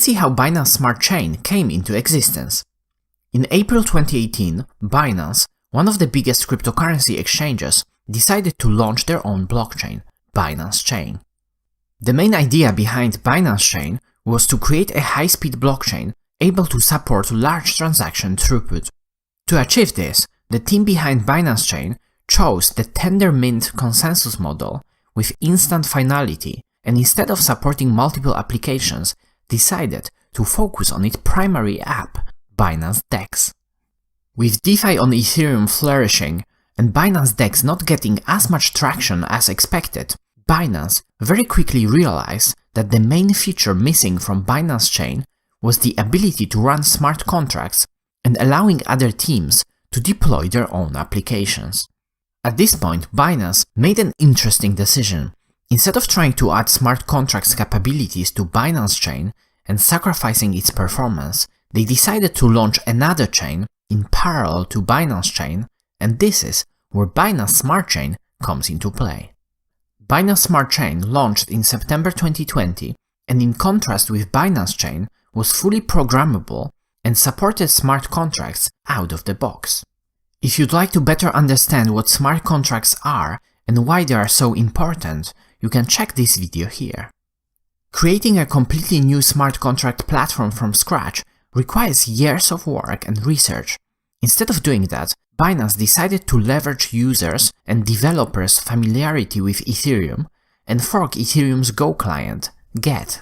let's see how Binance Smart Chain came into existence. In April 2018, Binance, one of the biggest cryptocurrency exchanges, decided to launch their own blockchain, Binance Chain. The main idea behind Binance Chain was to create a high-speed blockchain able to support large transaction throughput. To achieve this, the team behind Binance Chain chose the Tendermint consensus model with instant finality, and instead of supporting multiple applications, decided to focus on its primary app, Binance DEX. With DeFi on Ethereum flourishing and Binance DEX not getting as much traction as expected, Binance very quickly realized that the main feature missing from Binance Chain was the ability to run smart contracts and allowing other teams to deploy their own applications. At this point, Binance made an interesting decision. Instead of trying to add smart contracts capabilities to Binance Chain and sacrificing its performance, they decided to launch another chain in parallel to Binance Chain, and this is where Binance Smart Chain comes into play. Binance Smart Chain launched in September 2020, and in contrast with Binance Chain, was fully programmable and supported smart contracts out of the box. If you'd like to better understand what smart contracts are and why they are so important, you can check this video here. Creating a completely new smart contract platform from scratch requires years of work and research. Instead of doing that, Binance decided to leverage users' and developers' familiarity with Ethereum and fork Ethereum's Go client, Get.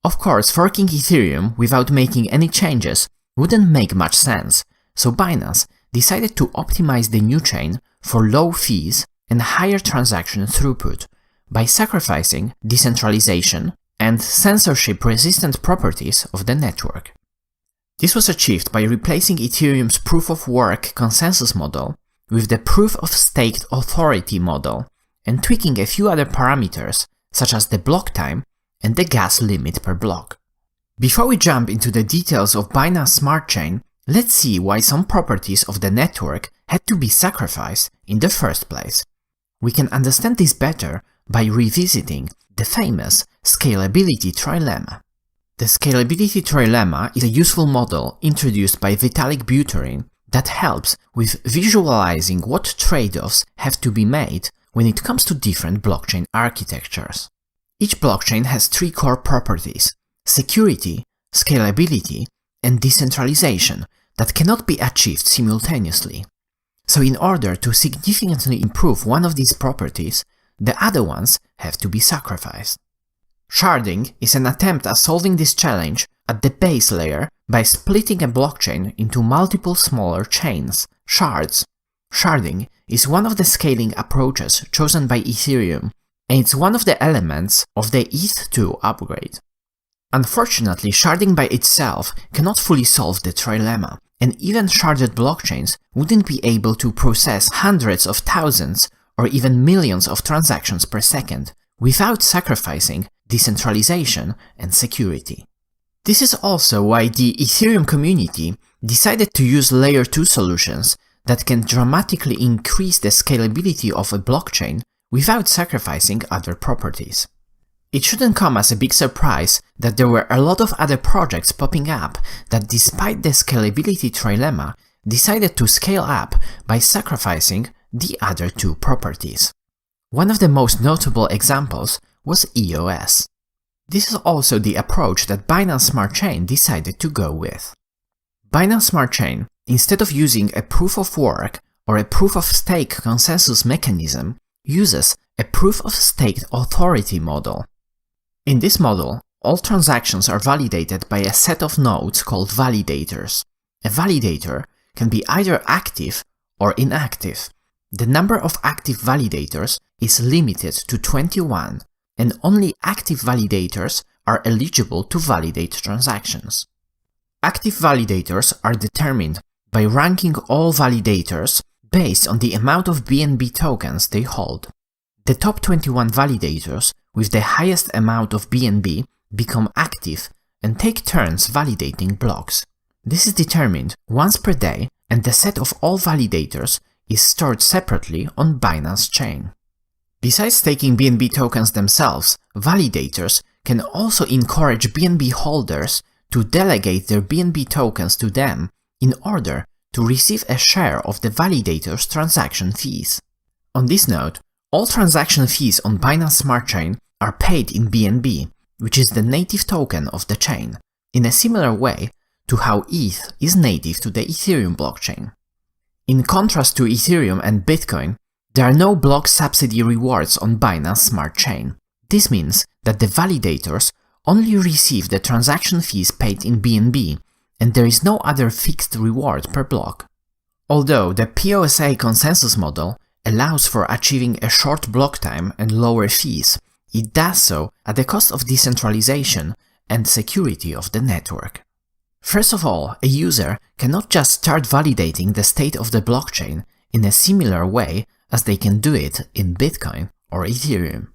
Of course, forking Ethereum without making any changes wouldn't make much sense, so Binance decided to optimize the new chain for low fees and higher transaction throughput by sacrificing decentralization and censorship-resistant properties of the network. This was achieved by replacing Ethereum's proof-of-work consensus model with the proof-of-staked authority model and tweaking a few other parameters such as the block time and the gas limit per block. Before we jump into the details of Binance Smart Chain, let's see why some properties of the network had to be sacrificed in the first place. We can understand this better by revisiting the famous scalability trilemma. The scalability trilemma is a useful model introduced by Vitalik Buterin that helps with visualizing what trade-offs have to be made when it comes to different blockchain architectures. Each blockchain has three core properties: security, scalability, and decentralization that cannot be achieved simultaneously. So in order to significantly improve one of these properties, the other ones have to be sacrificed. Sharding is an attempt at solving this challenge at the base layer by splitting a blockchain into multiple smaller chains, shards. Sharding is one of the scaling approaches chosen by Ethereum, and it's one of the elements of the ETH2 upgrade. Unfortunately, sharding by itself cannot fully solve the trilemma, and even sharded blockchains wouldn't be able to process hundreds of thousands or even millions of transactions per second without sacrificing decentralization and security. This is also why the Ethereum community decided to use Layer 2 solutions that can dramatically increase the scalability of a blockchain without sacrificing other properties. It shouldn't come as a big surprise that there were a lot of other projects popping up that, despite the scalability trilemma, decided to scale up by sacrificing the other two properties. One of the most notable examples was EOS. This is also the approach that Binance Smart Chain decided to go with. Binance Smart Chain, instead of using a proof-of-work or a proof-of-stake consensus mechanism, uses a proof-of-staked authority model. In this model, all transactions are validated by a set of nodes called validators. A validator can be either active or inactive. The number of active validators is limited to 21, and only active validators are eligible to validate transactions. Active validators are determined by ranking all validators based on the amount of BNB tokens they hold. The top 21 validators with the highest amount of BNB become active and take turns validating blocks. This is determined once per day, and the set of all validators is stored separately on Binance Chain. Besides taking BNB tokens themselves, validators can also encourage BNB holders to delegate their BNB tokens to them in order to receive a share of the validator's transaction fees. On this note, all transaction fees on Binance Smart Chain are paid in BNB, which is the native token of the chain, in a similar way to how ETH is native to the Ethereum blockchain. In contrast to Ethereum and Bitcoin, there are no block subsidy rewards on Binance Smart Chain. This means that the validators only receive the transaction fees paid in BNB, and there is no other fixed reward per block. Although the POSA consensus model allows for achieving a short block time and lower fees, it does so at the cost of decentralization and security of the network. First of all, a user cannot just start validating the state of the blockchain in a similar way as they can do it in Bitcoin or Ethereum.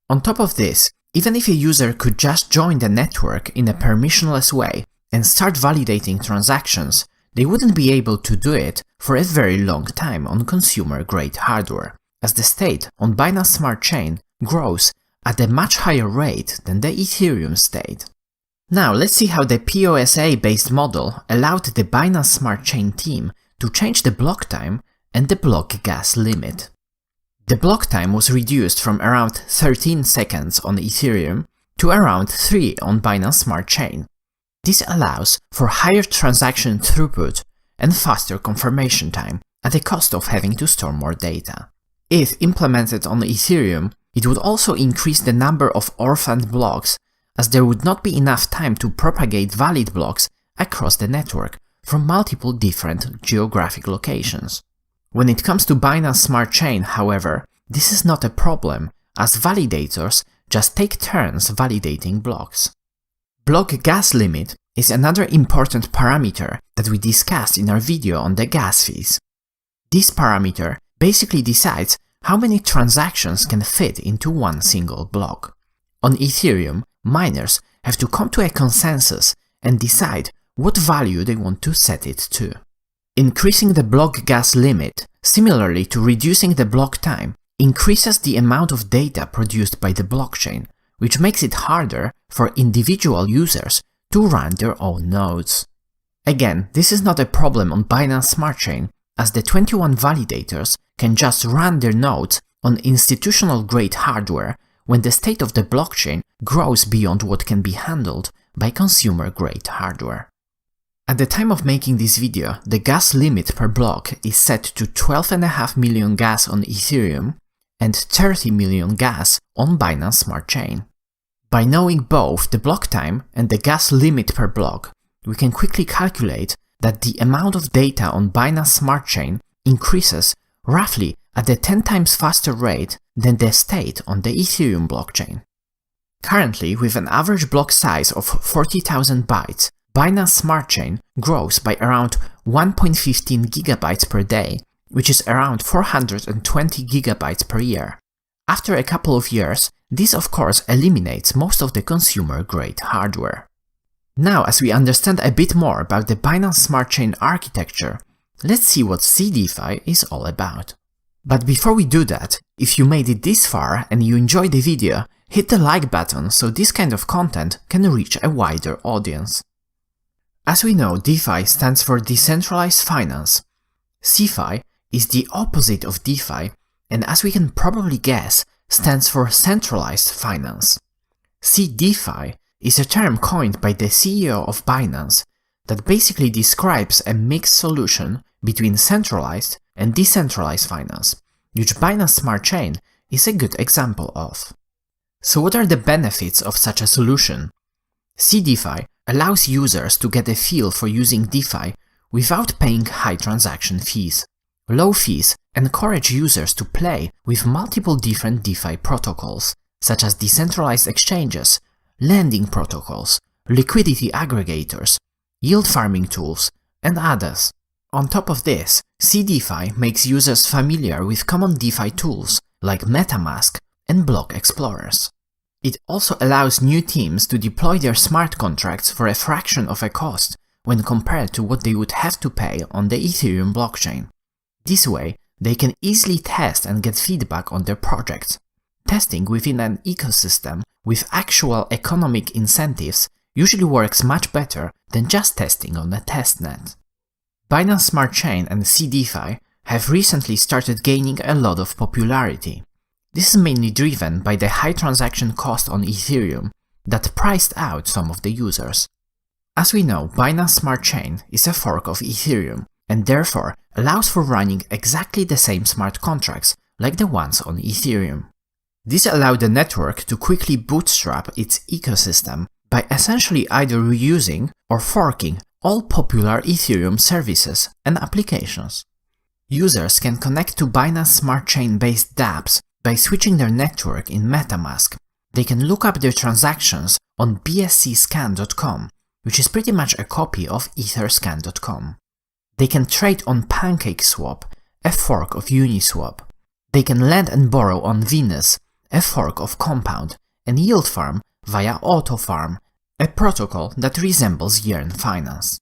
On top of this, even if a user could just join the network in a permissionless way and start validating transactions, they wouldn't be able to do it for a very long time on consumer-grade hardware, as the state on Binance Smart Chain grows at a much higher rate than the Ethereum state. Now let's see how the POSA-based model allowed the Binance Smart Chain team to change the block time and the block gas limit. The block time was reduced from around 13 seconds on Ethereum to around 3 on Binance Smart Chain. This allows for higher transaction throughput and faster confirmation time at the cost of having to store more data. If implemented on Ethereum, it would also increase the number of orphaned blocks, as there would not be enough time to propagate valid blocks across the network from multiple different geographic locations. When it comes to Binance Smart Chain, however, this is not a problem, as validators just take turns validating blocks. Block gas limit is another important parameter that we discussed in our video on the gas fees. This parameter basically decides how many transactions can fit into one single block. On Ethereum, miners have to come to a consensus and decide what value they want to set it to. Increasing the block gas limit, similarly to reducing the block time, increases the amount of data produced by the blockchain, which makes it harder for individual users to run their own nodes. Again, this is not a problem on Binance Smart Chain, as the 21 validators can just run their nodes on institutional-grade hardware when the state of the blockchain grows beyond what can be handled by consumer-grade hardware. At the time of making this video, the gas limit per block is set to 12.5 million gas on Ethereum and 30 million gas on Binance Smart Chain. By knowing both the block time and the gas limit per block, we can quickly calculate that the amount of data on Binance Smart Chain increases roughly at a 10 times faster rate than the state on the Ethereum blockchain. Currently, with an average block size of 40,000 bytes, Binance Smart Chain grows by around 1.15 gigabytes per day, which is around 420 gigabytes per year. After a couple of years, this of course eliminates most of the consumer-grade hardware. Now, as we understand a bit more about the Binance Smart Chain architecture, let's see what CDeFi is all about. But before we do that, if you made it this far and you enjoyed the video, hit the like button so this kind of content can reach a wider audience. As we know, DeFi stands for Decentralized Finance. CeFi is the opposite of DeFi, and as we can probably guess, stands for Centralized Finance. CDeFi is a term coined by the CEO of Binance that basically describes a mixed solution between centralized and decentralized finance, which Binance Smart Chain is a good example of. So what are the benefits of such a solution? CDeFi allows users to get a feel for using DeFi without paying high transaction fees. Low fees encourage users to play with multiple different DeFi protocols, such as decentralized exchanges, lending protocols, liquidity aggregators, yield farming tools, and others. On top of this, CDeFi makes users familiar with common DeFi tools like MetaMask and block explorers. It also allows new teams to deploy their smart contracts for a fraction of a cost when compared to what they would have to pay on the Ethereum blockchain. This way, they can easily test and get feedback on their projects. testing within an ecosystem with actual economic incentives usually works much better than just testing on a testnet. Binance Smart Chain and CDeFi have recently started gaining a lot of popularity. This is mainly driven by the high transaction cost on Ethereum that priced out some of the users. As we know, Binance Smart Chain is a fork of Ethereum and therefore allows for running exactly the same smart contracts like the ones on Ethereum. This allowed the network to quickly bootstrap its ecosystem by essentially either reusing or forking all popular Ethereum services and applications. Users can connect to Binance Smart Chain-based dApps by switching their network in MetaMask. They can look up their transactions on bscscan.com, which is pretty much a copy of etherscan.com. They can trade on PancakeSwap, a fork of Uniswap. They can lend and borrow on Venus, a fork of Compound, and yield farm via AutoFarm, a protocol that resembles Yearn Finance.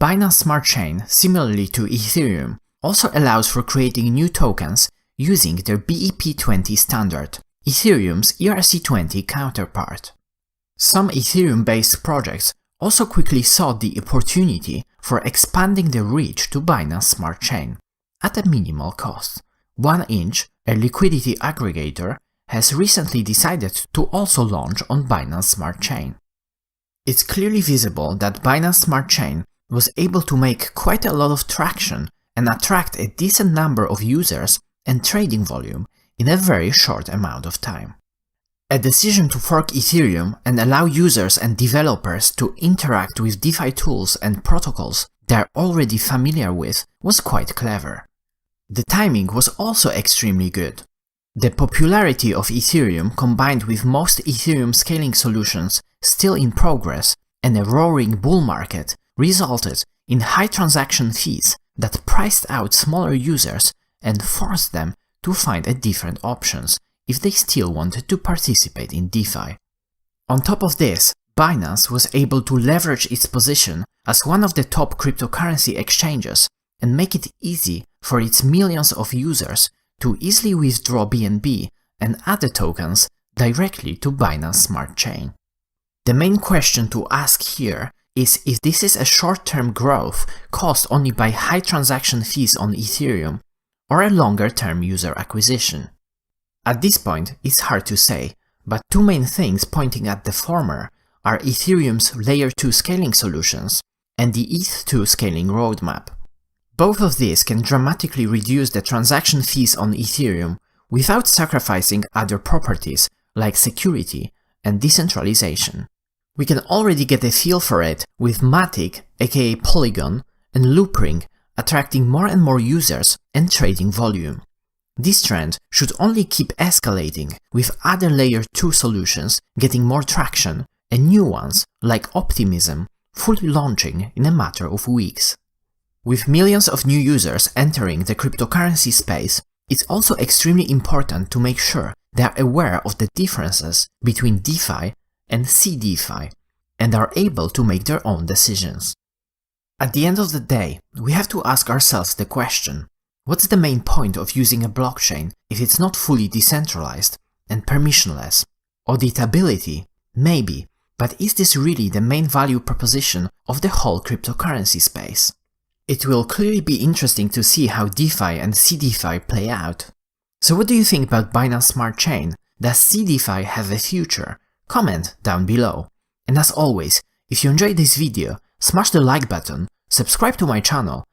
Binance Smart Chain, similarly to Ethereum, also allows for creating new tokens using their BEP20 standard, Ethereum's ERC20 counterpart. Some Ethereum-based projects also quickly saw the opportunity for expanding their reach to Binance Smart Chain at a minimal cost. 1inch, a liquidity aggregator, has recently decided to also launch on Binance Smart Chain. It's clearly visible that Binance Smart Chain was able to make quite a lot of traction and attract a decent number of users and trading volume in a very short amount of time. A decision to fork Ethereum and allow users and developers to interact with DeFi tools and protocols they're already familiar with was quite clever. The timing was also extremely good. The popularity of Ethereum combined with most Ethereum scaling solutions still in progress and a roaring bull market resulted in high transaction fees that priced out smaller users and forced them to find different options if they still wanted to participate in DeFi. On top of this, Binance was able to leverage its position as one of the top cryptocurrency exchanges and make it easy for its millions of users to easily withdraw BNB and add the tokens directly to Binance Smart Chain. The main question to ask here is if this is a short-term growth caused only by high transaction fees on Ethereum or a longer-term user acquisition. At this point, it's hard to say, but two main things pointing at the former are Ethereum's Layer 2 scaling solutions and the ETH2 scaling roadmap. Both of these can dramatically reduce the transaction fees on Ethereum without sacrificing other properties like security and decentralization. We can already get a feel for it with Matic, aka Polygon, and Loopring attracting more and more users and trading volume. This trend should only keep escalating, with other Layer 2 solutions getting more traction and new ones, like Optimism, fully launching in a matter of weeks. With millions of new users entering the cryptocurrency space, it's also extremely important to make sure they are aware of the differences between DeFi and CDeFi and are able to make their own decisions. At the end of the day, we have to ask ourselves the question: what's the main point of using a blockchain if it's not fully decentralized and permissionless? Auditability? Maybe, but is this really the main value proposition of the whole cryptocurrency space? It will clearly be interesting to see how DeFi and CDeFi play out. So what do you think about Binance Smart Chain? Does CDeFi have a future? Comment down below. And as always, if you enjoyed this video, smash the like button, subscribe to my channel,